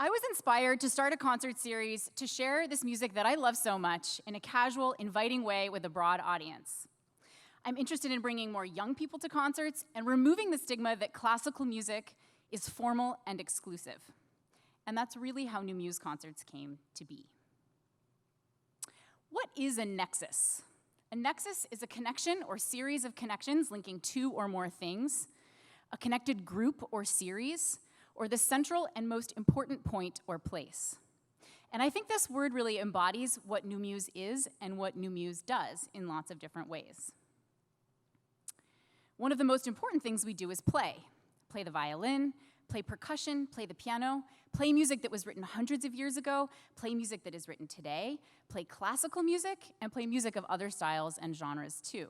I was inspired to start a concert series to share this music that I love so much in a casual, inviting way with a broad audience. I'm interested in bringing more young people to concerts and removing the stigma that classical music is formal and exclusive. And that's really how New Muse concerts came to be. What is a nexus? A nexus is a connection or series of connections linking two or more things, a connected group or series, or the central and most important point or place. And I think this word really embodies what New Muse is and what New Muse does in lots of different ways. One of the most important things we do is play. Play the violin, play percussion, play the piano, play music that was written hundreds of years ago, play music that is written today, play classical music, and play music of other styles and genres too.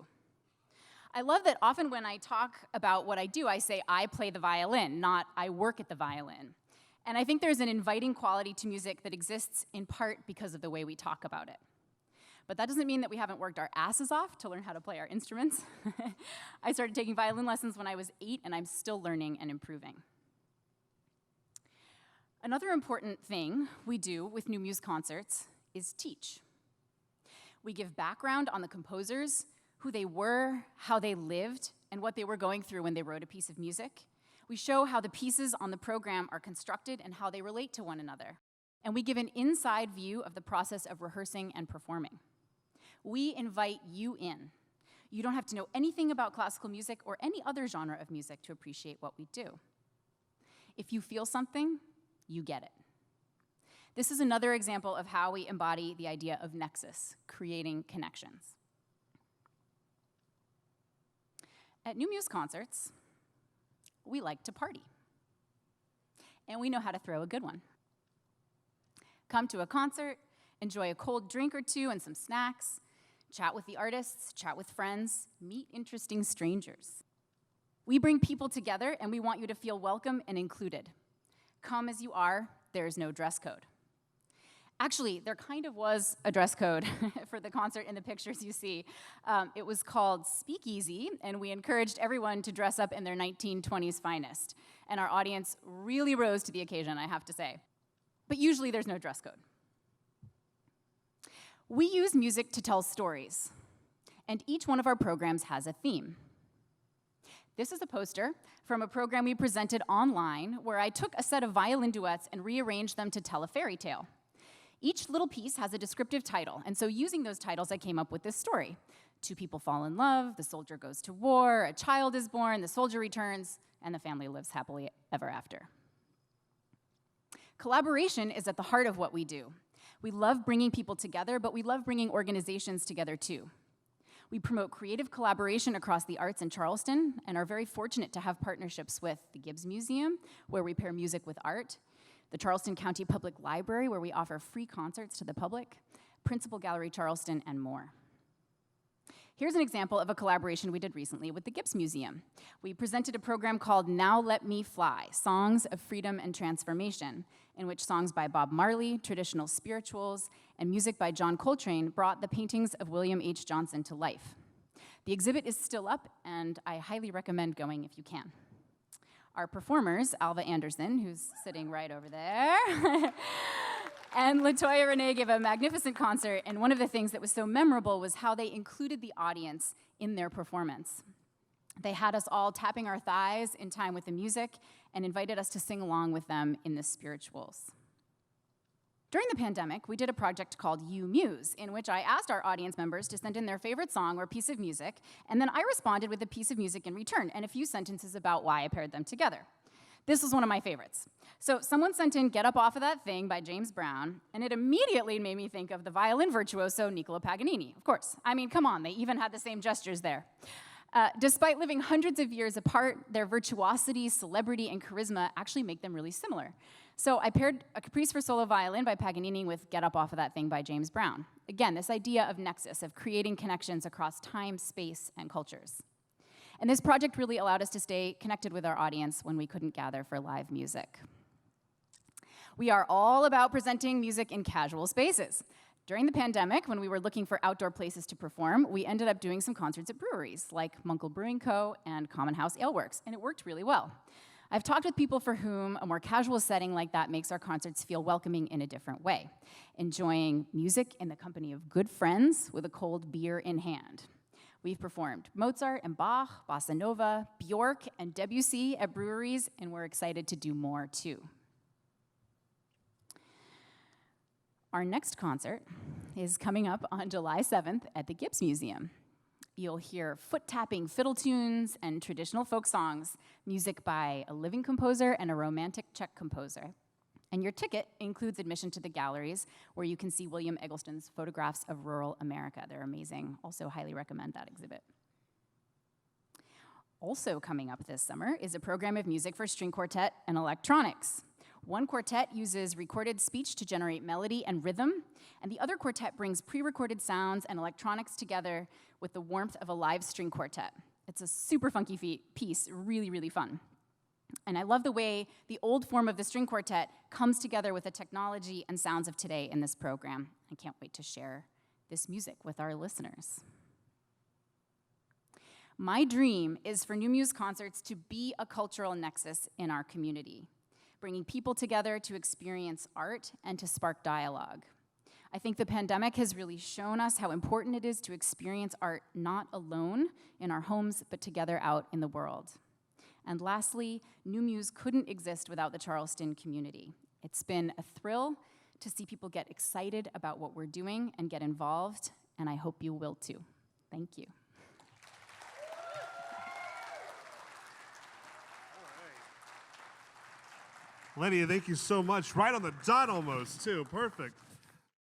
I love that often when I talk about what I do, I say I play the violin, not I work at the violin. And I think there's an inviting quality to music that exists in part because of the way we talk about it. But that doesn't mean that we haven't worked our asses off to learn how to play our instruments. I started taking violin lessons when I was 8, and I'm still learning and improving. Another important thing we do with New Muse concerts is teach. We give background on the composers, who they were, how they lived, and what they were going through when they wrote a piece of music. We show how the pieces on the program are constructed and how they relate to one another. And we give an inside view of the process of rehearsing and performing. We invite you in. You don't have to know anything about classical music or any other genre of music to appreciate what we do. If you feel something, you get it. This is another example of how we embody the idea of nexus, creating connections. At New Muse concerts, we like to party. And we know how to throw a good one. Come to a concert, enjoy a cold drink or two and some snacks, chat with the artists, chat with friends, meet interesting strangers. We bring people together and we want you to feel welcome and included. Come as you are, there is no dress code. Actually, there kind of was a dress code for the concert in the pictures you see. It was called Speakeasy, and we encouraged everyone to dress up in their 1920s finest. And our audience really rose to the occasion, I have to say. But usually there's no dress code. We use music to tell stories, and each one of our programs has a theme. This is a poster from a program we presented online where I took a set of violin duets and rearranged them to tell a fairy tale. Each little piece has a descriptive title, and so using those titles, I came up with this story. Two people fall in love, the soldier goes to war, a child is born, the soldier returns, and the family lives happily ever after. Collaboration is at the heart of what we do. We love bringing people together, but we love bringing organizations together too. We promote creative collaboration across the arts in Charleston and are very fortunate to have partnerships with the Gibbs Museum, where we pair music with art, the Charleston County Public Library, where we offer free concerts to the public, Principal Gallery Charleston, and more. Here's an example of a collaboration we did recently with the Gibbs Museum. We presented a program called Now Let Me Fly, Songs of Freedom and Transformation, in which songs by Bob Marley, traditional spirituals, and music by John Coltrane brought the paintings of William H. Johnson to life. The exhibit is still up, and I highly recommend going if you can. Our performers, Alva Anderson, who's sitting right over there, and LaToya Renee gave a magnificent concert, and one of the things that was so memorable was how they included the audience in their performance. They had us all tapping our thighs in time with the music and invited us to sing along with them in the spirituals. During the pandemic, we did a project called You Muse, in which I asked our audience members to send in their favorite song or piece of music, and then I responded with a piece of music in return and a few sentences about why I paired them together. This was one of my favorites. So someone sent in Get Up Off of That Thing by James Brown, and it immediately made me think of the violin virtuoso Niccolo Paganini, of course. I mean, come on, they even had the same gestures there. Despite living hundreds of years apart, their virtuosity, celebrity, and charisma actually make them really similar. So I paired a Caprice for solo violin by Paganini with Get Up Off of That Thing by James Brown. Again, this idea of nexus, of creating connections across time, space, and cultures. And this project really allowed us to stay connected with our audience when we couldn't gather for live music. We are all about presenting music in casual spaces. During the pandemic, when we were looking for outdoor places to perform, we ended up doing some concerts at breweries like Munkle Brewing Co. and Common House Ale Works, and it worked really well. I've talked with people for whom a more casual setting like that makes our concerts feel welcoming in a different way, enjoying music in the company of good friends with a cold beer in hand. We've performed Mozart and Bach, Bossa Nova, Bjork, and Debussy at breweries, and we're excited to do more too. Our next concert is coming up on July 7th at the Gibbs Museum. You'll hear foot-tapping fiddle tunes and traditional folk songs, music by a living composer and a romantic Czech composer. And your ticket includes admission to the galleries, where you can see William Eggleston's photographs of rural America. They're amazing. Also highly recommend that exhibit. Also coming up this summer is a program of music for string quartet and electronics. One quartet uses recorded speech to generate melody and rhythm, and the other quartet brings pre-recorded sounds and electronics together with the warmth of a live string quartet. It's a super funky piece, really, really fun. And I love the way the old form of the string quartet comes together with the technology and sounds of today in this program. I can't wait to share this music with our listeners. My dream is for New Muse concerts to be a cultural nexus in our community, bringing people together to experience art and to spark dialogue. I think the pandemic has really shown us how important it is to experience art not alone in our homes, but together out in the world. And lastly, New Muse couldn't exist without the Charleston community. It's been a thrill to see people get excited about what we're doing and get involved, and I hope you will too. Thank you. Lydia, thank you so much. Right on the dot almost, too. Perfect.